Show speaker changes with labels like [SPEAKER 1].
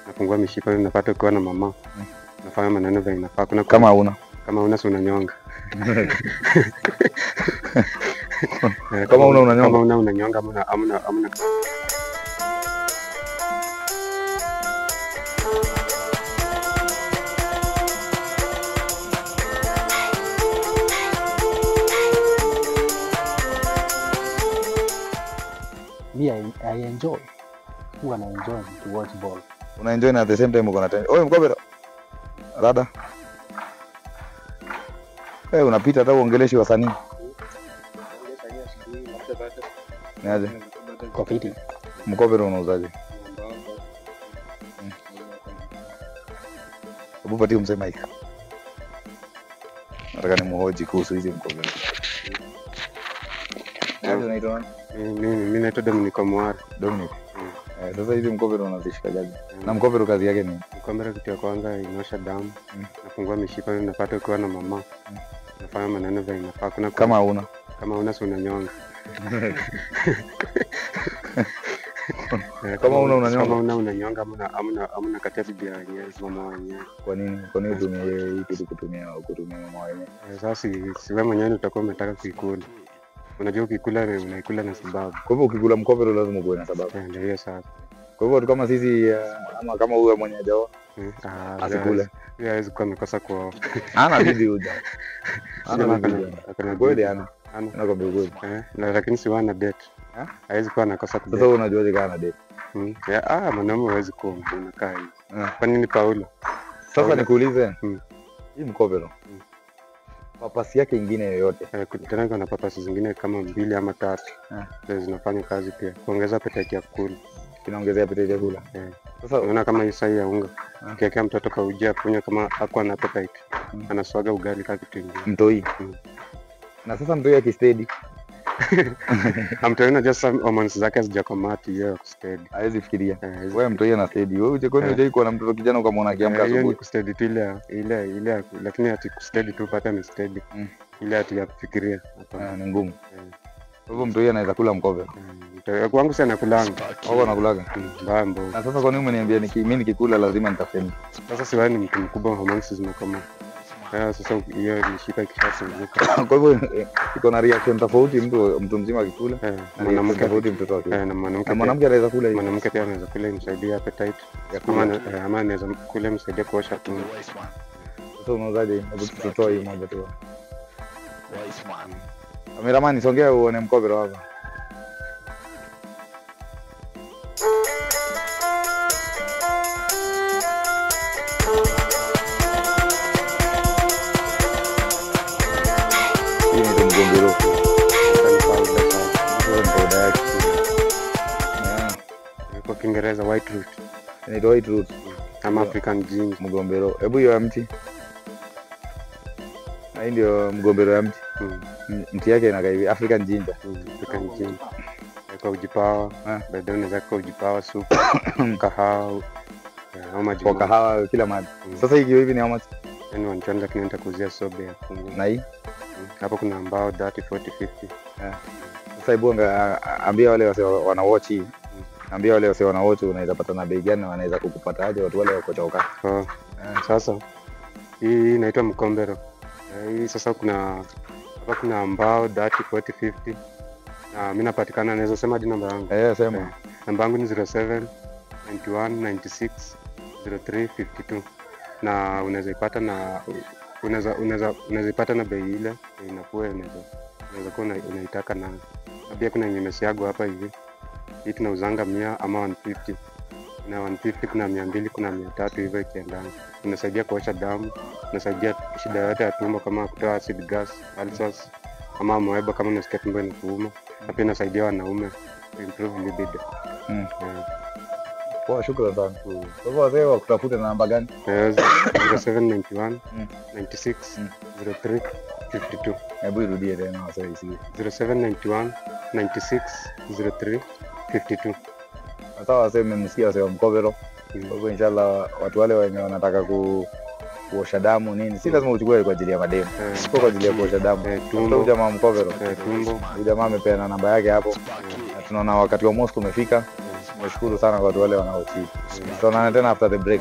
[SPEAKER 1] nafungua mishipa napata ukiwa na mama. Nafanya maneno vile inafaa. Kuna
[SPEAKER 2] Kama una
[SPEAKER 1] si unanyonga.
[SPEAKER 2] Kama unanyonga.
[SPEAKER 1] Kama unanyonga amna.
[SPEAKER 3] I enjoy. Huwa na enjoy to watch ball.
[SPEAKER 2] Una enjoy na at the same time uko na tension. Oye Mkobero. Rada. Unapita hata uongeleshi wasanii. Niaje?
[SPEAKER 3] Kwa fiti.
[SPEAKER 2] Mkobero unauzaje? Hebu patie mzee mic. Nataka nimhoji kuhusu hizi Mkobero. Unaitwa nani?
[SPEAKER 1] Mimi naitwa Dominic Omwari.
[SPEAKER 2] Dominic. Sasa hizi Mkobero unazishika gaji. Na Mkobero kazi yake ni?
[SPEAKER 1] Mkobero kitu ya kwanza inaosha damu. Nafungua mishipa napata ukiwa na mama. Nafanya maneno vile inafaa. Kuna
[SPEAKER 2] kama una
[SPEAKER 1] si unanyonga.
[SPEAKER 2] Kama unanyonga.
[SPEAKER 1] Kama unanyonga amna katia bibi ya mama wenyewe.
[SPEAKER 2] Kwa nini utumie hii kitu kutumia mama wenyewe?
[SPEAKER 1] Sasa si wewe mwenyewe utakuwa umetaka kuikula. Unajua ukikula unaikula na sababu.
[SPEAKER 2] Kwa hivyo ukikula Mkobero lazima uwe na sababu.
[SPEAKER 1] Ndio hiyo sasa.
[SPEAKER 2] Kwa hivyo kama sisi ama kama huyu mwenye hajao asikule.
[SPEAKER 1] Yeye hawezi kuwa amekosa kuoa.
[SPEAKER 2] Hana bibi huja. Hana bibi. Kweli ana kwa bibi.
[SPEAKER 1] Lakini si wana date. Hawezi kuwa anakosa kudate.
[SPEAKER 2] Sasa unajuaje kama ana date?
[SPEAKER 1] Mwanaume hawezi kuwa unakaa hivi. Kwa nini Paulo?
[SPEAKER 2] Sasa nikuulize. Hii Mkobero. Papasi yake nyingine yoyote.
[SPEAKER 1] Tena kuna papasi zingine kama 2 ama 3. Zinafanya kazi pia. Kuongeza appetite ya kula.
[SPEAKER 2] Inaongezea appetite ya kula.
[SPEAKER 1] Sasa unaona kama hii sai ya unga. Ukiwekea mtoto kwa ujia kunywa kama hakuwa na appetite. Anaswaga ugali kama kitu kingine.
[SPEAKER 2] Mtoi. Na sasa mtoi akistedi.
[SPEAKER 1] Amtoi na just hormones zake hazijakomati hiyo kustedi.
[SPEAKER 2] Hawezi fikiria. Wewe mtoi ana steady. Wewe uje kwani uje iko na mtoto kijana ukamwona akiamka asubuhi.
[SPEAKER 1] Hiyo ni kustedi tu ile lakini ati kustedi tu pata ni steady. Ile ati ya kufikiria.
[SPEAKER 2] Ni ngumu. Kwa hivyo mtoi anaweza kula Mkobero.
[SPEAKER 1] Kwangu sana kulanga.
[SPEAKER 2] Wao wanakulaga.
[SPEAKER 1] Mbambo.
[SPEAKER 2] Na sasa kwa nini umeniambia mimi nikikula lazima nitafeni?
[SPEAKER 1] Sasa si wewe ni mtu mkubwa, hormones zimekoma. Sasa hiyo mishipa ikishafunguka.
[SPEAKER 2] Kwa hivyo iko na reaction tofauti mtu mzima akikula.
[SPEAKER 1] Mwanamke
[SPEAKER 2] tofauti mtoto akikula.
[SPEAKER 1] Na
[SPEAKER 2] mwanamke anaweza kula hiyo.
[SPEAKER 1] Mwanamke pia anaweza kula imsaidie appetite. Ama anaweza kula imsaidie kuosha tumbo.
[SPEAKER 2] Sasa unauzaje? Hebu tutoe hii moja tu. Kameramani songea uone Mkobero hapa. Mgombero.
[SPEAKER 1] Kwa Kiingereza white root.
[SPEAKER 2] Inaitwa white root.
[SPEAKER 1] Kama African ginger.
[SPEAKER 2] Mgombero. Hebu hiyo ya mti. Hii ndio mgombero ya mti. Mti yake inakaa hivi African ginger.
[SPEAKER 1] African ginger. Kwa ujipawa, baadaye unaweza kwa ujipawa supu, kahawa, au maji.
[SPEAKER 2] Kwa kahawa kila mahali. Sasa hii hivi ni how much?
[SPEAKER 1] Yaani wanachanga lakini nitakuuzia sobe ya fungu.
[SPEAKER 2] Na hii?
[SPEAKER 1] Hapo kuna ambao 30, 40, 50.
[SPEAKER 2] Sasa hebu ambia wale wase wana watch hii. Ambia wale wase wana watch unaweza pata na bei gani na wanaweza kukupata aje watu wale wako choka.
[SPEAKER 1] Sasa hii inaitwa Mkobero. Hii sasa hapa kuna ambao 30, 40, 50. Na mimi napatikana naweza sema hadi namba yangu.
[SPEAKER 2] Sema.
[SPEAKER 1] Namba yangu ni 07 91 96 03 52. Na unaweza ipata na unaweza ipata na bei ile inakuwa unaweza kuwa unaitaka na pia kuna nyemesiago hapa hivi. Hii tunauzanga 100 ama 150. Na 150 kuna 200 kuna 300 hivyo ikiendana. Inasaidia kuosha damu, inasaidia shida yote ya tumbo kama kutoa acid gas, ulcers ama amoeba kama unasikia tumbo inakuuma. Na pia inasaidia wanaume improve libido.
[SPEAKER 2] Poa, shukrani sana. Kwa hivyo wazee wakutafuta na namba gani?
[SPEAKER 1] 0791 96 03 52.
[SPEAKER 2] Hebu irudie tena wazee hizi.
[SPEAKER 1] 0791 96 03 52.
[SPEAKER 2] Sasa wazee mmemsikia wazee wa Mkobero. Kwa hivyo inshallah watu wale wenye wanataka kuosha damu nini, si lazima uchukue kwa ajili ya mademu. Sio kwa ajili ya kuosha damu. Tumbo jamaa Mkobero.
[SPEAKER 1] Tumbo.
[SPEAKER 2] Jamaa amepeana namba yake hapo. Na tunaona wakati wa Moscow umefika. Nimeshukuru sana kwa watu wale wanaochi. Tutaonana tena after the break.